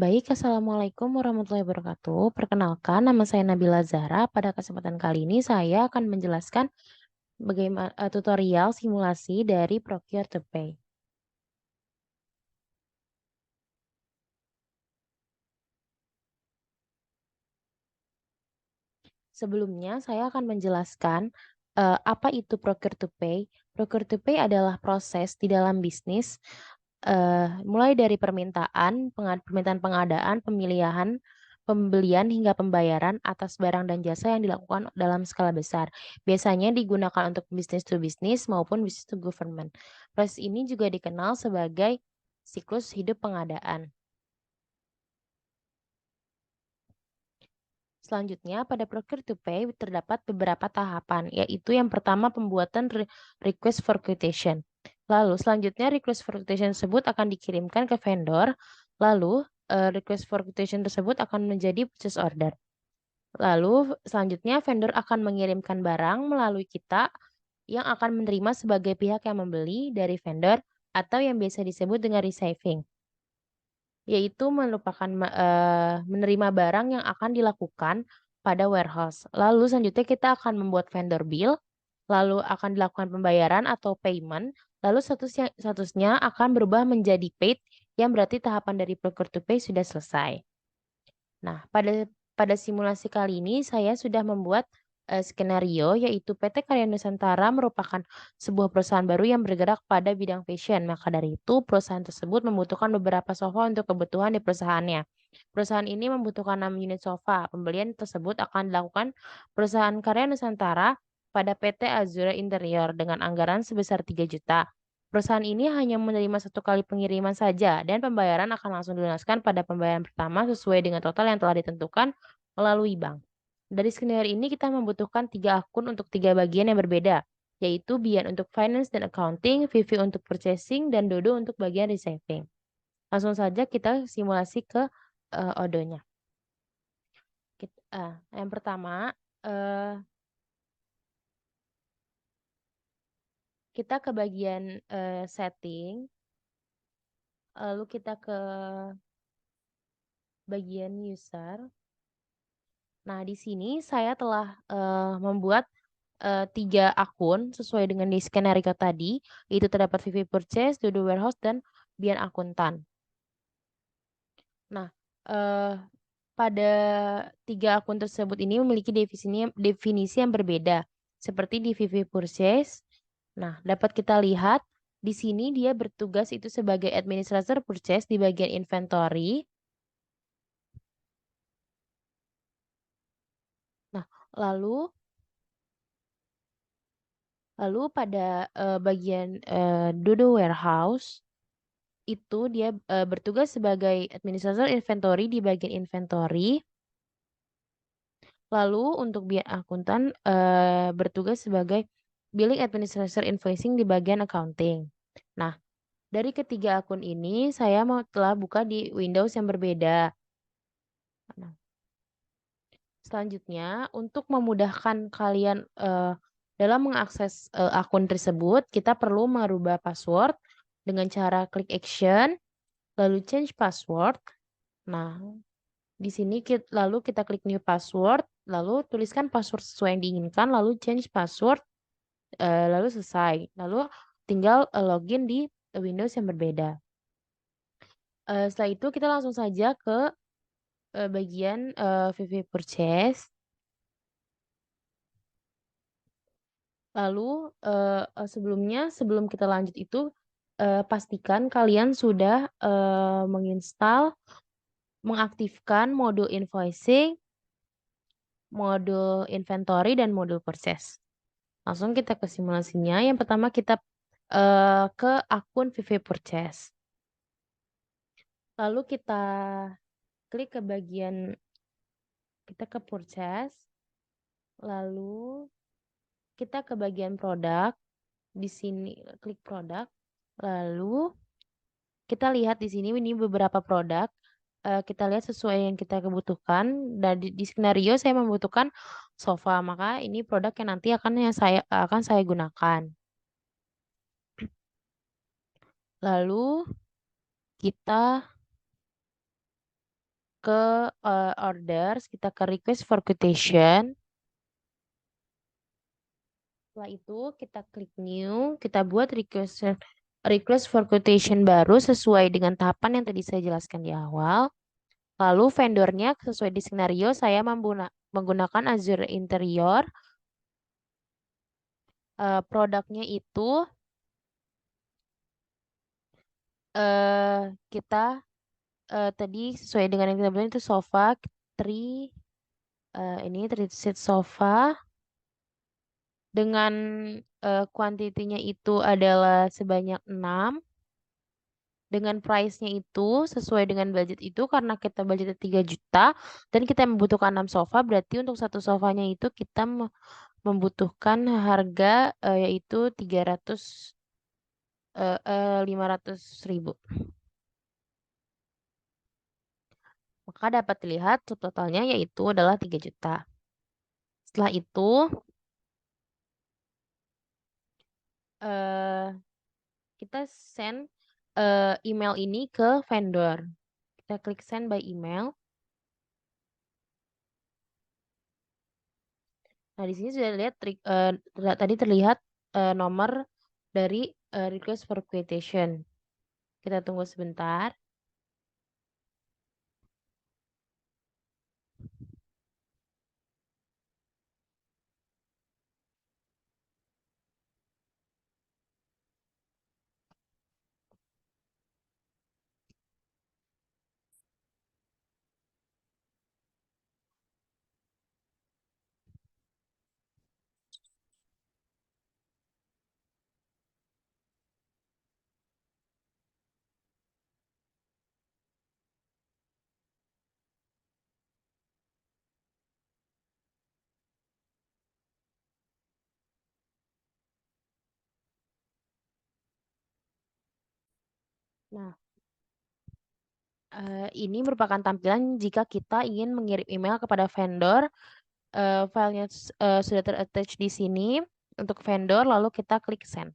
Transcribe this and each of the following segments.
Baik, Assalamualaikum warahmatullahi wabarakatuh. Perkenalkan, nama saya Nabila Zahra. Pada kesempatan kali ini saya akan menjelaskan bagaimana tutorial simulasi dari Procure to Pay. Sebelumnya, saya akan menjelaskan apa itu Procure to Pay. Procure to Pay adalah proses di dalam bisnis, mulai dari permintaan pengadaan, pemilihan, pembelian, hingga pembayaran atas barang dan jasa yang dilakukan dalam skala besar. Biasanya digunakan untuk bisnis to bisnis maupun bisnis to government. Proses ini juga dikenal sebagai siklus hidup pengadaan. Selanjutnya, pada Procure to Pay terdapat beberapa tahapan, yaitu yang pertama pembuatan request for quotation. Lalu selanjutnya request for quotation tersebut akan dikirimkan ke vendor, lalu request for quotation tersebut akan menjadi purchase order. Lalu selanjutnya vendor akan mengirimkan barang melalui kita yang akan menerima sebagai pihak yang membeli dari vendor atau yang biasa disebut dengan receiving. Yaitu menerima barang yang akan dilakukan pada warehouse. Lalu selanjutnya kita akan membuat vendor bill, lalu akan dilakukan pembayaran atau payment, lalu statusnya akan berubah menjadi paid, yang berarti tahapan dari procure to pay sudah selesai. Nah, pada simulasi kali ini saya sudah membuat skenario, yaitu PT Karya Nusantara merupakan sebuah perusahaan baru yang bergerak pada bidang fashion. Maka dari itu, perusahaan tersebut membutuhkan beberapa sofa untuk kebutuhan di perusahaannya. Perusahaan ini membutuhkan 6 unit sofa. Pembelian tersebut akan dilakukan perusahaan Karya Nusantara pada PT Azura Interior dengan anggaran sebesar 3 juta. Perusahaan ini hanya menerima 1 kali pengiriman saja dan pembayaran akan langsung dilunaskan pada pembayaran pertama sesuai dengan total yang telah ditentukan melalui bank. Dari skenario ini kita membutuhkan 3 akun untuk 3 bagian yang berbeda, yaitu Bian untuk finance dan accounting, Vivi untuk purchasing, dan Dodo untuk bagian receiving. Langsung saja kita simulasi ke Odonya. Yang pertama, kita ke bagian setting, lalu kita ke bagian user. Nah, di sini saya telah membuat 3 akun sesuai dengan di skenario tadi, itu terdapat Vivi Purchase, Dodo Warehouse, dan Bian Akuntan. Nah, pada 3 akun tersebut ini memiliki definisi yang berbeda, seperti di Vivi Purchase. Nah, dapat kita lihat di sini dia bertugas itu sebagai administrator purchase di bagian inventory. Nah, lalu pada bagian Dodo Warehouse itu dia bertugas sebagai administrator inventory di bagian inventory. Lalu untuk Bian Akuntan bertugas sebagai billing administrator invoicing di bagian accounting. Nah, dari ketiga akun ini saya telah buka di Windows yang berbeda. Nah, selanjutnya untuk memudahkan kalian dalam mengakses akun tersebut, kita perlu merubah password dengan cara klik action, lalu change password. Nah, di sini lalu kita klik new password, lalu tuliskan password sesuai yang diinginkan, lalu change password, lalu selesai. Lalu tinggal login di Windows yang berbeda. Setelah itu kita langsung saja ke bagian Vivi Purchase. Lalu sebelum kita lanjut itu pastikan kalian sudah mengaktifkan modul invoicing, modul inventory, dan modul purchase. Langsung kita ke simulasinya. Yang pertama kita ke akun Vivi Purchase. Lalu kita klik ke bagian, kita ke Purchase. Lalu kita ke bagian produk. Di sini klik produk. Lalu kita lihat di sini ini beberapa produk. Kita lihat sesuai yang kita kebutuhkan. Dan di skenario saya membutuhkan sofa, maka ini produk yang nanti akan saya gunakan. Lalu kita ke orders, kita ke request for quotation. Setelah itu kita klik new, kita buat request for quotation baru sesuai dengan tahapan yang tadi saya jelaskan di awal. Lalu vendornya sesuai di skenario saya menggunakan Azure Interior. Produknya itu kita tadi sesuai dengan yang kita bilang itu sofa, three, ini three seat sofa dengan kuantitinya itu adalah sebanyak 6. Dengan price-nya itu sesuai dengan budget itu karena kita budgetnya 3 juta dan kita membutuhkan 6 sofa, berarti untuk satu sofanya itu kita membutuhkan harga yaitu 500 ribu. Maka dapat dilihat totalnya yaitu adalah 3 juta. Setelah itu eh, kita send email ini ke vendor. Kita klik send by email. Nah, di sini sudah lihat tadi terlihat nomor dari request for quotation. Kita tunggu sebentar. Nah, ini merupakan tampilan jika kita ingin mengirim email kepada vendor. Filenya sudah ter-attach di sini untuk vendor, lalu kita klik send.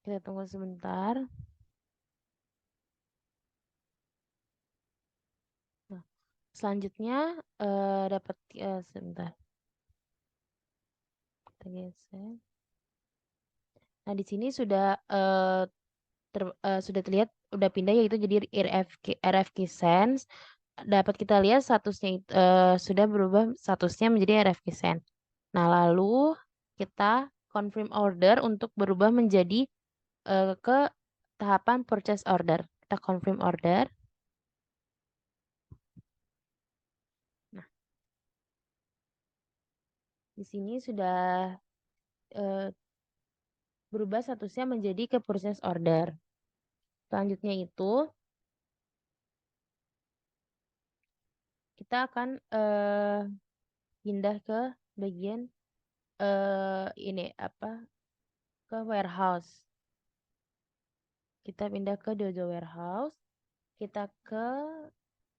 Kita tunggu sebentar. Nah, selanjutnya dapat sebentar. Kita geser. Nah, di sini sudah sudah terlihat udah pindah yaitu jadi RFQ Sense. Dapat kita lihat statusnya sudah berubah statusnya menjadi RFQ Sense. Nah, lalu kita confirm order untuk berubah menjadi ke tahapan purchase order. Kita confirm order. Nah, di sini sudah eh, berubah statusnya menjadi ke purchase order. Selanjutnya itu kita akan pindah ke bagian ini apa, ke warehouse. Kita pindah ke Dojo Warehouse. Kita ke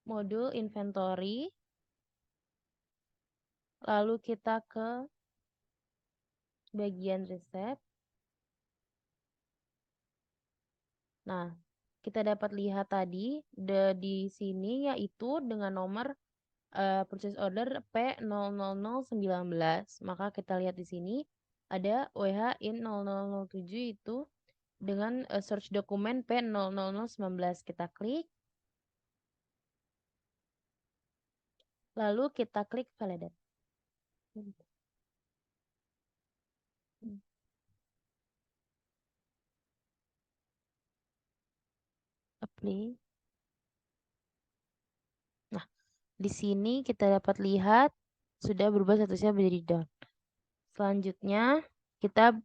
modul inventory. Lalu kita ke bagian resep. Nah, kita dapat lihat tadi di sini yaitu dengan nomor purchase order P000119. Maka kita lihat di sini ada WH-IN 0007 itu dengan search dokumen P0019. Kita klik. Lalu kita klik validate. Apply. Nah, di sini kita dapat lihat sudah berubah statusnya menjadi down. Selanjutnya kita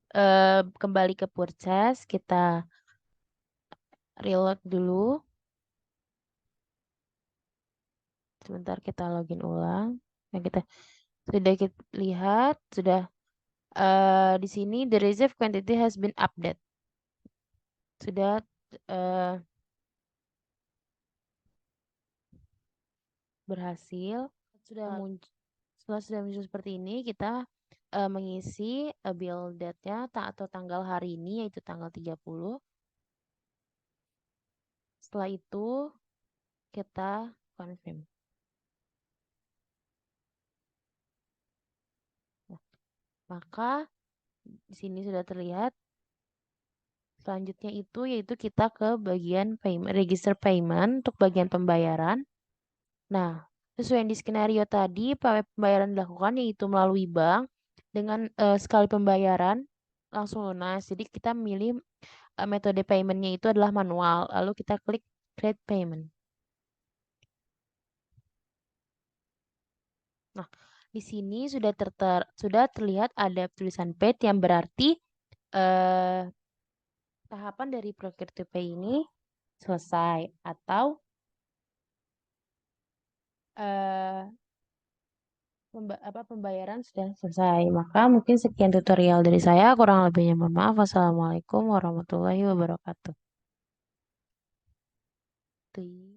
kembali ke purchase, kita reload dulu. Sebentar kita login ulang. Nah, kita sudah kita lihat sudah di sini the reserve quantity has been updated. Sudah berhasil. Setelah sudah muncul seperti ini, kita mengisi build date-nya atau tanggal hari ini yaitu tanggal 30. Setelah itu kita confirm. Nah, maka di sini sudah terlihat. Selanjutnya itu yaitu kita ke bagian payment, register payment untuk bagian pembayaran. Nah, sesuai yang di skenario tadi, pembayaran dilakukan yaitu melalui bank dengan sekali pembayaran langsung lunas. Jadi kita milih metode paymentnya itu adalah manual. Lalu kita klik create payment. Nah, di sini sudah terlihat ada tulisan paid yang berarti eh, tahapan dari procure to pay ini selesai atau eh, pembayaran sudah selesai. Maka mungkin sekian tutorial dari saya. Kurang lebihnya mohon maaf. Wassalamualaikum warahmatullahi wabarakatuh. Tuh.